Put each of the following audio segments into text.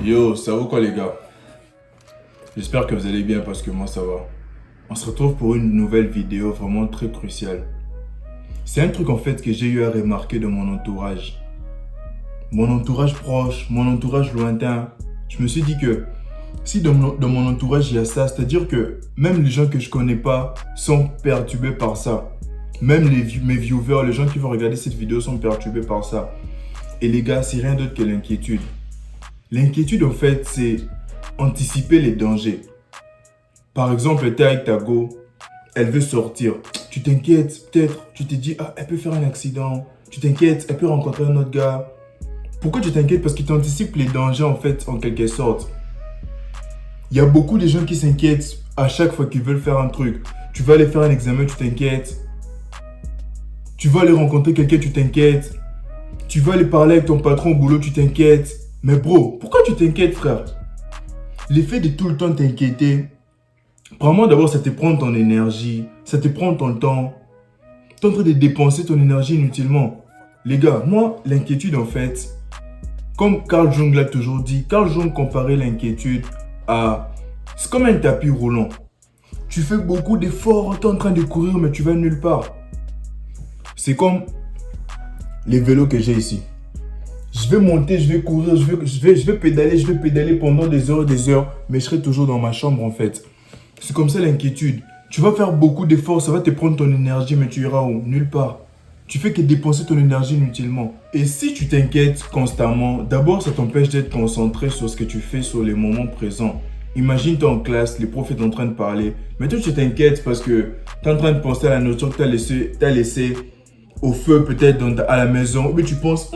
Yo, ça va quoi les gars? J'espère que vous allez bien parce que moi ça va. On se retrouve pour une nouvelle vidéo vraiment très cruciale. C'est un truc en fait que j'ai eu à remarquer dans mon entourage. Mon entourage proche, mon entourage lointain. Je me suis dit que si dans mon entourage il y a ça, c'est-à-dire que même les gens que je connais pas sont perturbés par ça. Même mes viewers, les gens qui vont regarder cette vidéo sont perturbés par ça. Et les gars, c'est rien d'autre que l'inquiétude. L'inquiétude, en fait, c'est anticiper les dangers. Par exemple, tu es avec ta go, elle veut sortir. Tu t'inquiètes, peut-être, tu te dis, ah, elle peut faire un accident. Tu t'inquiètes, elle peut rencontrer un autre gars. Pourquoi tu t'inquiètes? Parce que tu anticipes les dangers, en fait, en quelque sorte. Il y a beaucoup de gens qui s'inquiètent à chaque fois qu'ils veulent faire un truc. Tu vas aller faire un examen, tu t'inquiètes. Tu vas aller rencontrer quelqu'un, tu t'inquiètes. Tu vas aller parler avec ton patron au boulot, tu t'inquiètes. Mais bro, pourquoi tu t'inquiètes, frère? L'effet de tout le temps t'inquiéter, vraiment d'abord, ça te prend ton énergie, ça te prend ton temps. Tu es en train de dépenser ton énergie inutilement. Les gars, moi, l'inquiétude, en fait, comme Carl Jung l'a toujours dit, Carl Jung comparait l'inquiétude à... C'est comme un tapis roulant. Tu fais beaucoup d'efforts, tu es en train de courir, mais tu vas nulle part. C'est comme les vélos que j'ai ici. Je vais monter, je vais courir, je vais pédaler pendant des heures, mais je serai toujours dans ma chambre en fait. C'est comme ça l'inquiétude. Tu vas faire beaucoup d'efforts, ça va te prendre ton énergie, mais tu iras où? Nulle part. Tu fais que dépenser ton énergie inutilement. Et si tu t'inquiètes constamment, d'abord ça t'empêche d'être concentré sur ce que tu fais sur les moments présents. Imagine toi en classe, les profs sont en train de parler, mais toi tu t'inquiètes parce que tu es en train de penser à la notion que tu as laissée au feu peut-être à la maison, mais tu penses...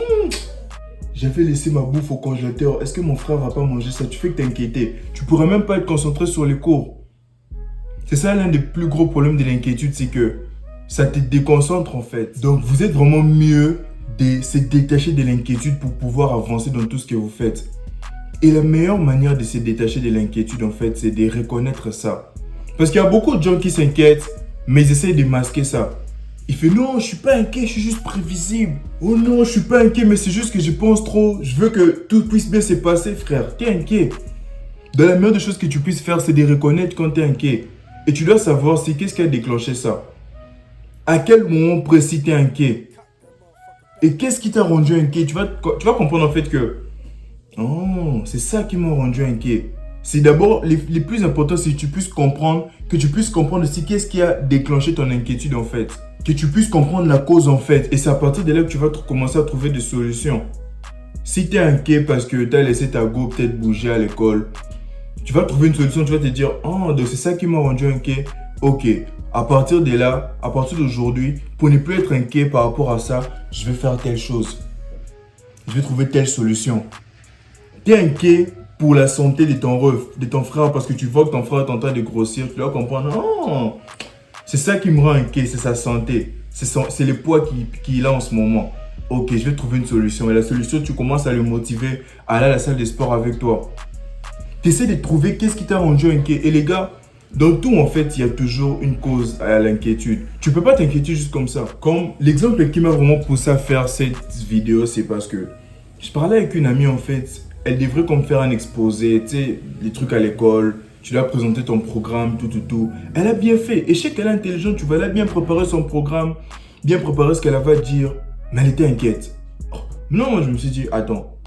J'avais laissé ma bouffe au congélateur. Est-ce que mon frère va pas manger ça? Tu fais que t'inquiéter. Tu pourrais même pas être concentré sur les cours. C'est ça l'un des plus gros problèmes de l'inquiétude, c'est que ça te déconcentre en fait. Donc vous êtes vraiment mieux de se détacher de l'inquiétude pour pouvoir avancer dans tout ce que vous faites. Et la meilleure manière de se détacher de l'inquiétude en fait, c'est de reconnaître ça. Parce qu'il y a beaucoup de gens qui s'inquiètent, mais ils essayent de masquer ça. Il fait non, je suis pas inquiet, je suis juste prévisible. Oh non, je suis pas inquiet, mais c'est juste que je pense trop. Je veux que tout puisse bien se passer, frère. T'es inquiet. Dans la meilleure des choses que tu puisses faire, c'est de reconnaître quand t'es inquiet. Et tu dois savoir si qu'est-ce qui a déclenché ça. À quel moment précis t'es inquiet. Et qu'est-ce qui t'a rendu inquiet. Tu vas comprendre en fait que oh, c'est ça qui m'a rendu inquiet. C'est d'abord, les plus importants, c'est que tu puisses comprendre aussi qu'est-ce qui a déclenché ton inquiétude en fait. Que tu puisses comprendre la cause en fait. Et c'est à partir de là que tu vas commencer à trouver des solutions. Si tu es inquiet parce que tu as laissé ta go peut-être bouger à l'école, tu vas trouver une solution, tu vas te dire, oh, donc c'est ça qui m'a rendu inquiet. Ok, à partir de là, à partir d'aujourd'hui, pour ne plus être inquiet par rapport à ça, je vais faire telle chose. Je vais trouver telle solution. Tu es inquiet pour la santé de ton frère parce que tu vois que ton frère est en train de grossir, tu dois comprendre, oh, c'est ça qui me rend inquiet, c'est sa santé. C'est le poids qu'il a en ce moment. Ok, je vais trouver une solution. Et la solution, tu commences à le motiver à aller à la salle de sport avec toi. Tu essaies de trouver qu'est-ce qui t'a rendu inquiet. Et les gars, dans tout en fait, il y a toujours une cause à l'inquiétude. Tu peux pas t'inquiéter juste comme ça. Comme l'exemple qui m'a vraiment poussé à faire cette vidéo, c'est parce que je parlais avec une amie en fait. Elle devrait comme faire un exposé, tu sais, les trucs à l'école. Tu dois présenter ton programme, tout. Elle a bien fait. Et je sais qu'elle est intelligente, tu vois, elle a bien préparé son programme, bien préparé ce qu'elle va dire. Mais elle était inquiète. Oh, non, moi je me suis dit, attends,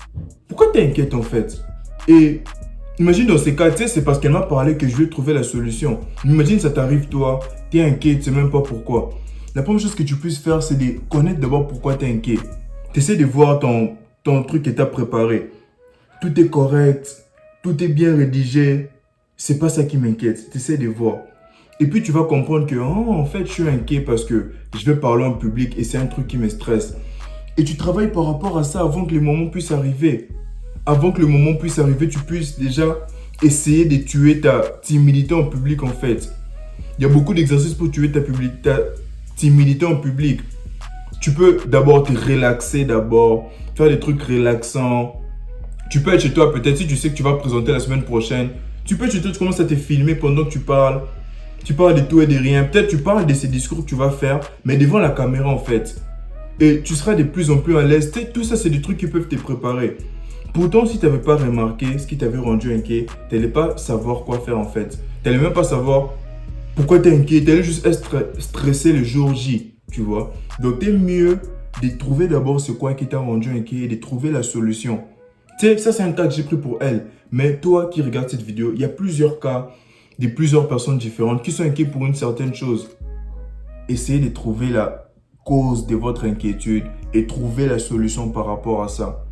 pourquoi tu es inquiète en fait? Et imagine dans ces cas, tu sais, c'est parce qu'elle m'a parlé que je vais trouver la solution. Imagine ça t'arrive toi, tu es inquiète, tu sais même pas pourquoi. La première chose que tu puisses faire, c'est de connaître d'abord pourquoi tu es inquiet. Tu essaies de voir ton truc que tu as préparé. Tout est correct, tout est bien rédigé. C'est pas ça qui m'inquiète, tu essaies de voir. Et puis tu vas comprendre que, oh, en fait, je suis inquiet parce que je vais parler en public et c'est un truc qui me stresse. Et tu travailles par rapport à ça avant que le moment puisse arriver. Avant que le moment puisse arriver, tu puisses déjà essayer de tuer ta timidité en public en fait. Il y a beaucoup d'exercices pour tuer ta timidité en public. Tu peux d'abord te relaxer d'abord, faire des trucs relaxants. Tu peux être chez toi, peut-être si tu sais que tu vas présenter la semaine prochaine. Tu peux être chez toi, tu commences à te filmer pendant que tu parles. Tu parles de tout et de rien. Peut-être tu parles de ces discours que tu vas faire, mais devant la caméra en fait. Et tu seras de plus en plus à l'aise. Tout ça, c'est des trucs qui peuvent te préparer. Pourtant, si tu n'avais pas remarqué ce qui t'avait rendu inquiet, tu n'allais pas savoir quoi faire en fait. Tu n'allais même pas savoir pourquoi tu es inquiet. Tu allais juste être stressé le jour J, tu vois. Donc, c'est mieux de trouver d'abord ce quoi qui t'a rendu inquiet et de trouver la solution. Tu sais, ça c'est un cas que j'ai pris pour elle. Mais toi qui regardes cette vidéo, il y a plusieurs cas de plusieurs personnes différentes qui sont inquiètes pour une certaine chose. Essayez de trouver la cause de votre inquiétude et trouver la solution par rapport à ça.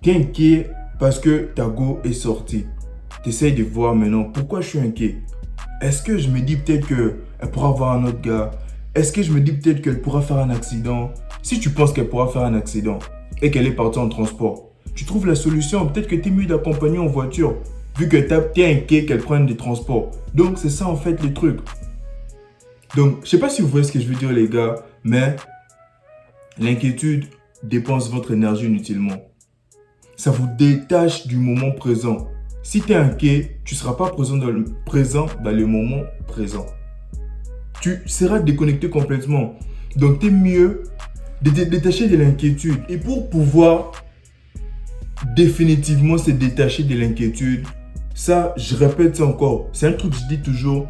Tu es inquiet parce que ta go est sortie. Tu essaies de voir maintenant pourquoi je suis inquiet. Est-ce que je me dis peut-être qu'elle pourra avoir un autre gars? Est-ce que je me dis peut-être qu'elle pourra faire un accident? Si tu penses qu'elle pourra faire un accident et qu'elle est partie en transport, tu trouves la solution. Peut-être que tu es mieux d'accompagner en voiture vu que tu es inquiet qu'elle prenne des transports. Donc, c'est ça en fait le truc. Donc, je ne sais pas si vous voyez ce que je veux dire les gars, mais l'inquiétude dépense votre énergie inutilement. Ça vous détache du moment présent. Si tu es inquiet, tu ne seras pas présent dans le moment présent. Tu seras déconnecté complètement. Donc, tu es mieux de te détacher de l'inquiétude. Et pour pouvoir définitivement se détacher de l'inquiétude, ça, je répète ça encore. C'est un truc que je dis toujours.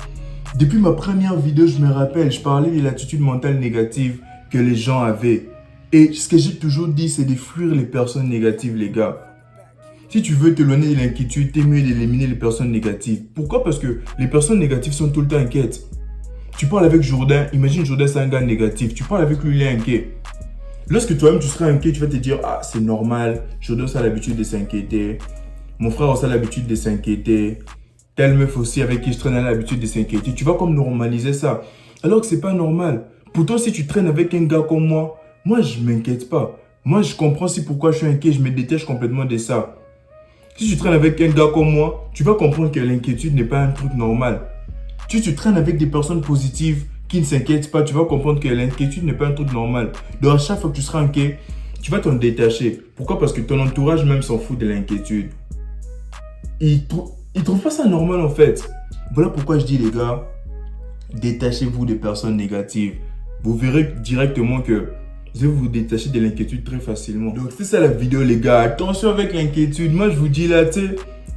Depuis ma première vidéo, je me rappelle, je parlais de l'attitude mentale négative que les gens avaient. Et ce que j'ai toujours dit, c'est de fuir les personnes négatives, les gars. Si tu veux t'éloigner de l'inquiétude, t'es mieux d'éliminer les personnes négatives. Pourquoi? Parce que les personnes négatives sont tout le temps inquiètes. Tu parles avec Jourdain, imagine Jourdain c'est un gars négatif. Tu parles avec lui, il est inquiet. Lorsque toi-même tu seras inquiet, tu vas te dire « Ah, c'est normal, Jourdain a l'habitude de s'inquiéter. Mon frère aussi a l'habitude de s'inquiéter. Telle meuf aussi avec qui je traîne a l'habitude de s'inquiéter. » Tu vas comme normaliser ça. Alors que c'est pas normal. Pourtant, si tu traînes avec un gars comme moi je m'inquiète pas. Moi, je comprends si pourquoi je suis inquiet, je me détache complètement de ça. Si tu traînes avec un gars comme moi, tu vas comprendre que l'inquiétude n'est pas un truc normal. Si tu traînes avec des personnes positives qui ne s'inquiètent pas, tu vas comprendre que l'inquiétude n'est pas un truc normal. Donc à chaque fois que tu seras inquiet, tu vas t'en détacher. Pourquoi? Parce que ton entourage même s'en fout de l'inquiétude. Ils trouvent pas ça normal en fait. Voilà pourquoi je dis les gars, détachez-vous des personnes négatives. Vous verrez directement que vous allez vous détacher de l'inquiétude très facilement. Donc c'est ça la vidéo les gars. Attention avec l'inquiétude. Moi je vous dis là,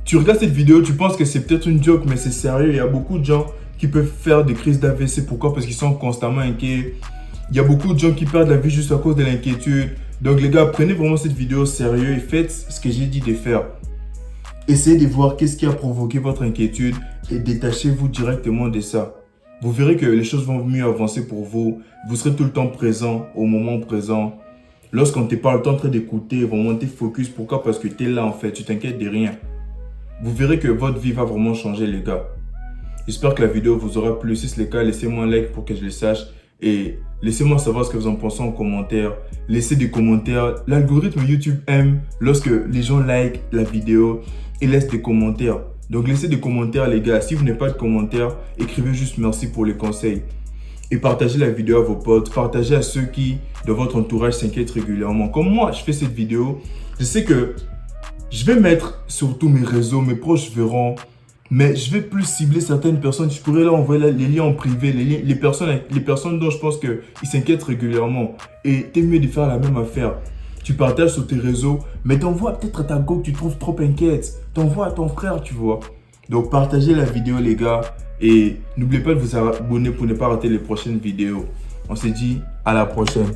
tu regardes cette vidéo, tu penses que c'est peut-être une joke, mais c'est sérieux. Il y a beaucoup de gens qui peuvent faire des crises d'AVC. Pourquoi? Parce qu'ils sont constamment inquiets. Il y a beaucoup de gens qui perdent la vie juste à cause de l'inquiétude. Donc les gars, prenez vraiment cette vidéo au sérieux et faites ce que j'ai dit de faire. Essayez de voir qu'est-ce qui a provoqué votre inquiétude et détachez-vous directement de ça. Vous verrez que les choses vont mieux avancer pour vous. Vous serez tout le temps présent, au moment présent. Lorsqu'on te parle, tu es en train d'écouter, vraiment t'es focus. Pourquoi? Parce que tu es là en fait, tu t'inquiètes de rien. Vous verrez que votre vie va vraiment changer les gars. J'espère que la vidéo vous aura plu. Si c'est le cas, laissez-moi un like pour que je le sache. Et laissez-moi savoir ce que vous en pensez en commentaire. Laissez des commentaires. L'algorithme YouTube aime lorsque les gens like la vidéo et laissent des commentaires. Donc laissez des commentaires les gars. Si vous n'avez pas de commentaires, écrivez juste merci pour les conseils. Et partagez la vidéo à vos potes. Partagez à ceux qui, de votre entourage, s'inquiètent régulièrement. Comme moi, je fais cette vidéo. Je sais que je vais mettre sur tous mes réseaux, mes proches verront. Mais je vais plus cibler certaines personnes. Je pourrais là envoyer les liens en privé, les personnes dont je pense qu'ils s'inquiètent régulièrement. Et t'es mieux de faire la même affaire. Tu partages sur tes réseaux, mais t'envoies peut-être à ta go que tu trouves trop inquiète. T'envoies à ton frère, tu vois. Donc partagez la vidéo les gars. Et n'oubliez pas de vous abonner pour ne pas rater les prochaines vidéos. On se dit à la prochaine.